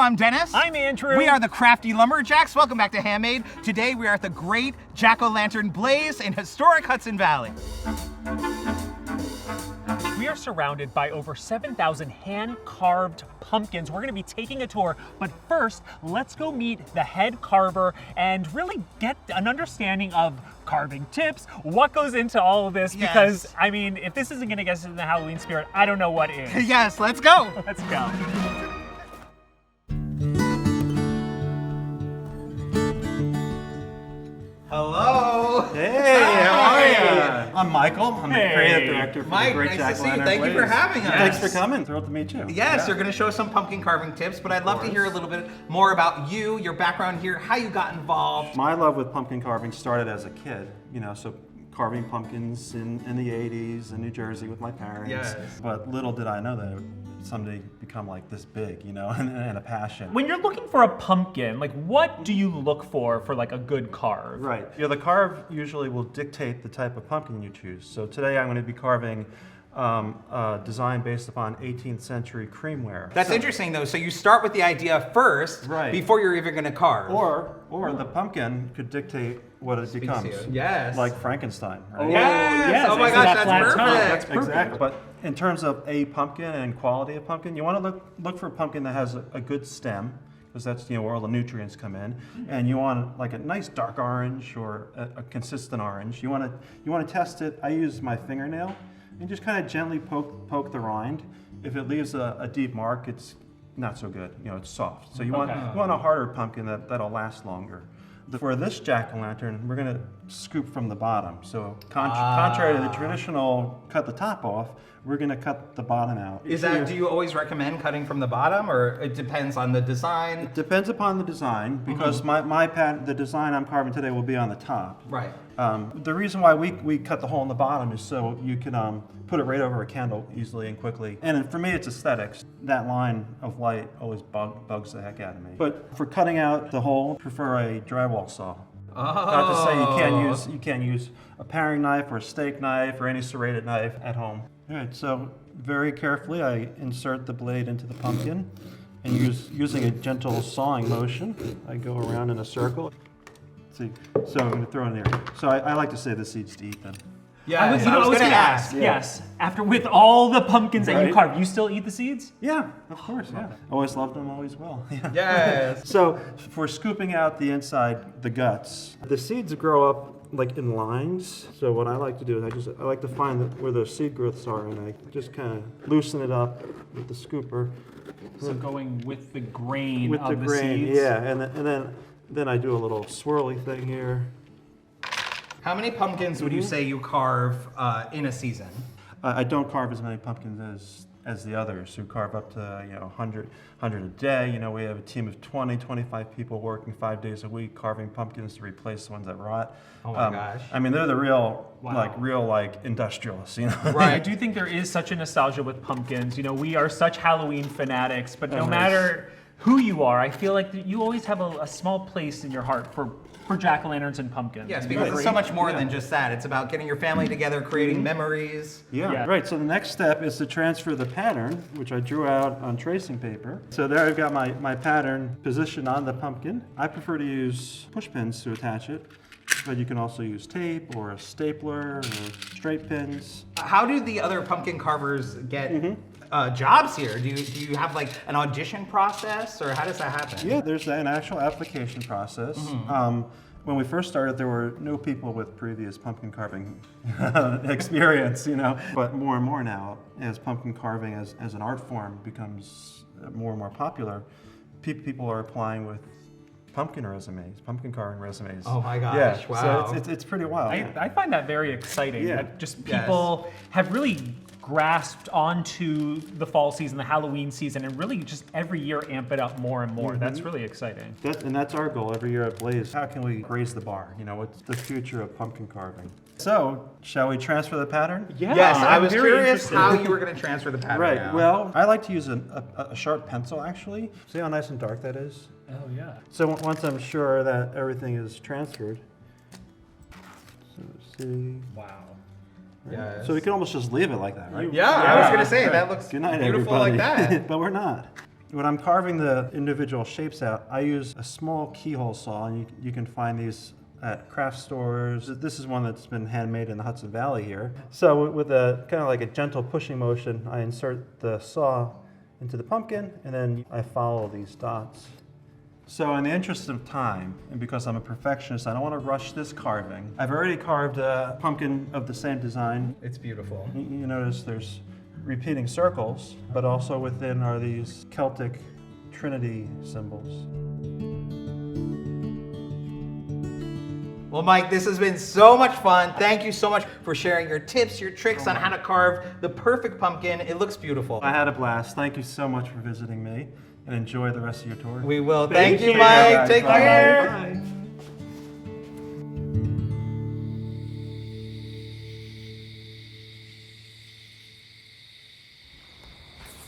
I'm Dennis. I'm Andrew. We are the Crafty Lumberjacks. Welcome back to Handmade. Today we are at the Great Jack-O-Lantern Blaze in historic Hudson Valley. We are surrounded by over 7,000 hand-carved pumpkins. We're gonna be taking a tour, but first, let's go meet the head carver and really get an understanding of carving tips, what goes into all of this, because, I mean, if this isn't gonna get us in the Halloween spirit, I don't know what is. Yes, let's go. Let's go. Hello. Hey, how are you? I'm Michael. I'm the Hey. creative director for Mike, the Great nice Jack to see you. Lantern Thank you for Blaze. having us. Thanks for coming. Thrilled to meet you. Yes, you're going to show us some pumpkin carving tips, but I'd love to hear a little bit more about you, your background here, how you got involved. My love with pumpkin carving started as a kid, so carving pumpkins in the 80s in New Jersey with my parents. Yes. But little did I know that it would someday become like this big, and a passion. When you're looking for a pumpkin, like what do you look for like a good carve? Right. The carve usually will dictate the type of pumpkin you choose. So today I'm going to be carving a design based upon 18th century creamware. That's interesting though. So you start with the idea first before you're even going to carve. Or the pumpkin could dictate what it becomes. Yes. Like Frankenstein, right? Yes. Oh my gosh, that's perfect. Exactly. But in terms of a pumpkin and quality of pumpkin, you want to look for a pumpkin that has a good stem, because that's where all the nutrients come in. And you want like a nice dark orange or a consistent orange. You want to test it. I use my fingernail and just kind of gently poke the rind. If it leaves a deep mark, it's not so good. It's soft. So you want a harder pumpkin that'll last longer. For this jack-o'-lantern, we're going to scoop from the bottom. So contrary to the traditional cut the top off, we're going to cut the bottom out. Do you always recommend cutting from the bottom, or it depends on the design? It depends upon the design, because the design I'm carving today will be on the top. Right. The reason why we cut the hole in the bottom is so you can put it right over a candle easily and quickly. And for me, it's aesthetics. That line of light always bugs the heck out of me. But for cutting out the hole, I prefer a drywall saw. Not to say you can't use a paring knife or a steak knife or any serrated knife at home. All right, so very carefully I insert the blade into the pumpkin, and using a gentle sawing motion, I go around in a circle. See, so I'm going to throw in there. So I like to say the seeds to eat them. Yeah, I was going to ask. Yes, with all the pumpkins that you carve, you still eat the seeds? Yeah, of course, yeah. Always loved them, always will. Yeah. Yes. So for scooping out the inside, the guts, the seeds grow up like in lines. So what I like to do is I like to find where the seed growths are, and I just kind of loosen it up with the scooper. So going with the grain with of the grain, seeds? yeah, and then I do a little swirly thing here. How many pumpkins would you say you carve in a season? I don't carve as many pumpkins as the others who carve up to 100 a day. We have a team of 20, 25 people working 5 days a week carving pumpkins to replace the ones that rot. Oh my gosh. I mean, they're the real industrialists, Right. I do think there is such a nostalgia with pumpkins. We are such Halloween fanatics, but no matter who you are, I feel like you always have a small place in your heart for jack-o'-lanterns and pumpkins. Yes, because it's so much more than just that. It's about getting your family together, creating memories. Yeah, right. So the next step is to transfer the pattern, which I drew out on tracing paper. So there I've got my pattern positioned on the pumpkin. I prefer to use push pins to attach it, but you can also use tape or a stapler or straight pins. How do the other pumpkin carvers get jobs here? Do you have like an audition process, or how does that happen? Yeah, there's an actual application process. When we first started, there were no people with previous pumpkin carving experience, But more and more now, as pumpkin carving as an art form becomes more and more popular, people are applying with pumpkin carving resumes. Oh my gosh, yeah. wow. So it's pretty wild. I find that very exciting. Yeah. That just people have really grasped onto the fall season, the Halloween season, and really just every year amp it up more and more. That's really exciting. That's our goal every year at Blaze. How can we raise the bar? What's the future of pumpkin carving? So, shall we transfer the pattern? Yeah. Yes, I was very curious interested. how you were going to transfer the pattern. Right. now. Well, I like to use a sharp pencil, actually. See how nice and dark that is? Oh, yeah. So once I'm sure that everything is transferred, so see. Wow. Yes. So we can almost just leave it like that, right? Yeah, I was going to say, that looks Good night, beautiful everybody. like that. But we're not. When I'm carving the individual shapes out, I use a small keyhole saw, and you can find these at craft stores. This is one that's been handmade in the Hudson Valley here. So with a kind of like a gentle pushing motion, I insert the saw into the pumpkin, and then I follow these dots. So in the interest of time, and because I'm a perfectionist, I don't want to rush this carving. I've already carved a pumpkin of the same design. It's beautiful. You notice there's repeating circles, but also within are these Celtic Trinity symbols. Well, Mike, this has been so much fun. Thank you so much for sharing your tips, your tricks on how to carve the perfect pumpkin. It looks beautiful. I had a blast. Thank you so much for visiting me, and enjoy the rest of your tour. We will. Thank you, you. Mike. Take Bye. care. Bye.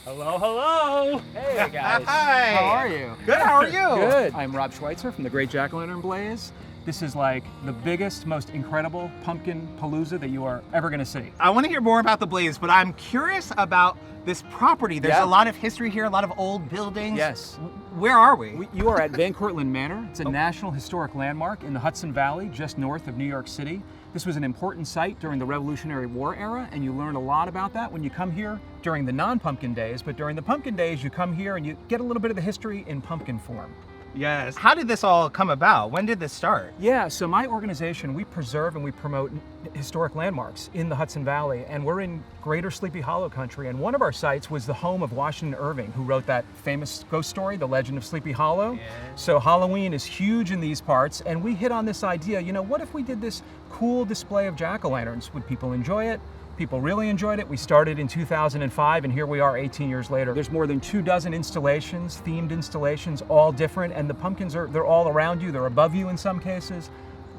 Hello, hello. Hey guys. Hi. How are you? Good. How are you? Good. I'm Rob Schweitzer from the Great Jack-O-Lantern Blaze. This is like the biggest, most incredible pumpkin palooza that you are ever going to see. I want to hear more about the Blaze, but I'm curious about this property. There's Yeah. a lot of history here, a lot of old buildings. Yes. Where are we? You are at Cortlandt Manor. It's a National Historic Landmark in the Hudson Valley, just north of New York City. This was an important site during the Revolutionary War era, and you learn a lot about that when you come here during the non-pumpkin days. But during the pumpkin days, you come here and you get a little bit of the history in pumpkin form. Yes. How did this all come about? When did this start? Yeah, so my organization, we preserve and we promote historic landmarks in the Hudson Valley, and we're in Greater Sleepy Hollow country, and one of our sites was the home of Washington Irving, who wrote that famous ghost story, The Legend of Sleepy Hollow. So Halloween is huge in these parts, and we hit on this idea, what if we did this cool display of jack-o'-lanterns? Would people enjoy it? People really enjoyed it. We started in 2005, and here we are 18 years later. There's more than 24 installations, themed installations, all different, and the pumpkins they're all around you, they're above you in some cases.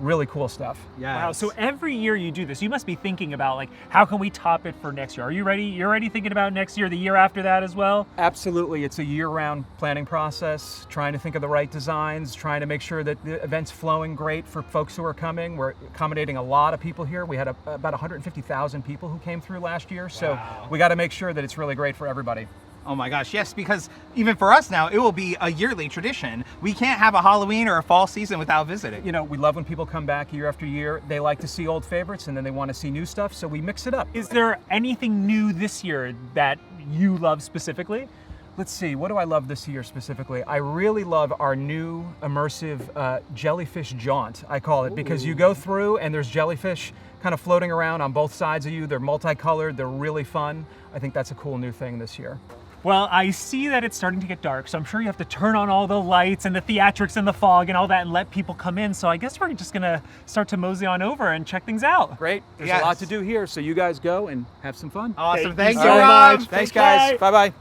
Really cool stuff. Yeah. Wow, so every year you do this, you must be thinking about like, how can we top it for next year? Are you ready? You're already thinking about next year, the year after that as well? Absolutely, it's a year-round planning process, trying to think of the right designs, trying to make sure that the event's flowing great for folks who are coming. We're accommodating a lot of people here. We had about 150,000 people who came through last year, so we got to make sure that it's really great for everybody. Oh my gosh, yes, because even for us now, it will be a yearly tradition. We can't have a Halloween or a fall season without visiting. We love when people come back year after year. They like to see old favorites and then they want to see new stuff, so we mix it up. Is there anything new this year that you love specifically? Let's see, what do I love this year specifically? I really love our new immersive jellyfish jaunt, I call it, because you go through and there's jellyfish kind of floating around on both sides of you. They're multicolored, they're really fun. I think that's a cool new thing this year. Well, I see that it's starting to get dark, so I'm sure you have to turn on all the lights and the theatrics and the fog and all that and let people come in. So I guess we're just gonna start to mosey on over and check things out. Great, there's Yes. a lot to do here, so you guys go and have some fun. Awesome. Thank Thank you you, so Rob. much. Thanks Bye. guys, bye-bye.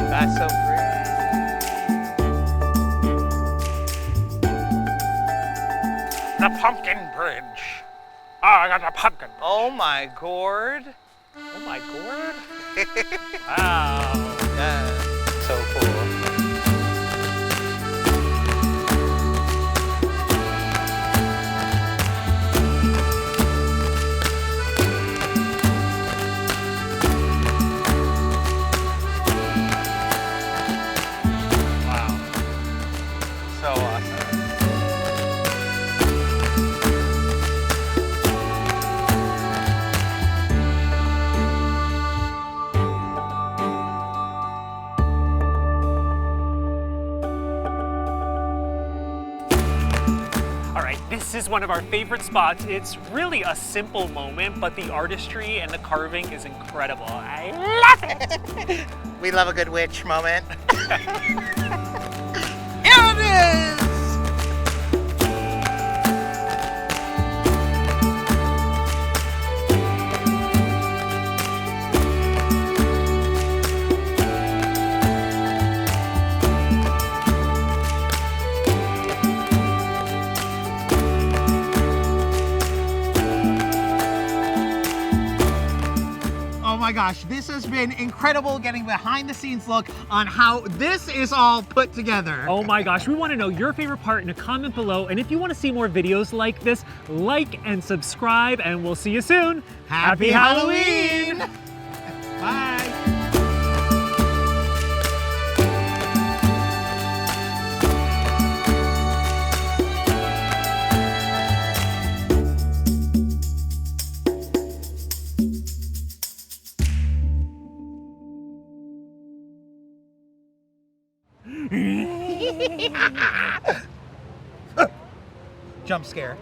That's so great. The pumpkin bridge. Oh, I got the pumpkin. Oh my gourd. Oh my gourd. Wow. Yeah. So cool. Wow. So awesome. All right, this is one of our favorite spots. It's really a simple moment, but the artistry and the carving is incredible. I love it. We love a good witch moment. Here it is! Oh my gosh, this has been incredible getting behind the scenes look on how this is all put together. Oh my gosh, we want to know your favorite part in a comment below. And if you want to see more videos like this, like and subscribe, and we'll see you soon. Happy Halloween! Bye. Jump scare.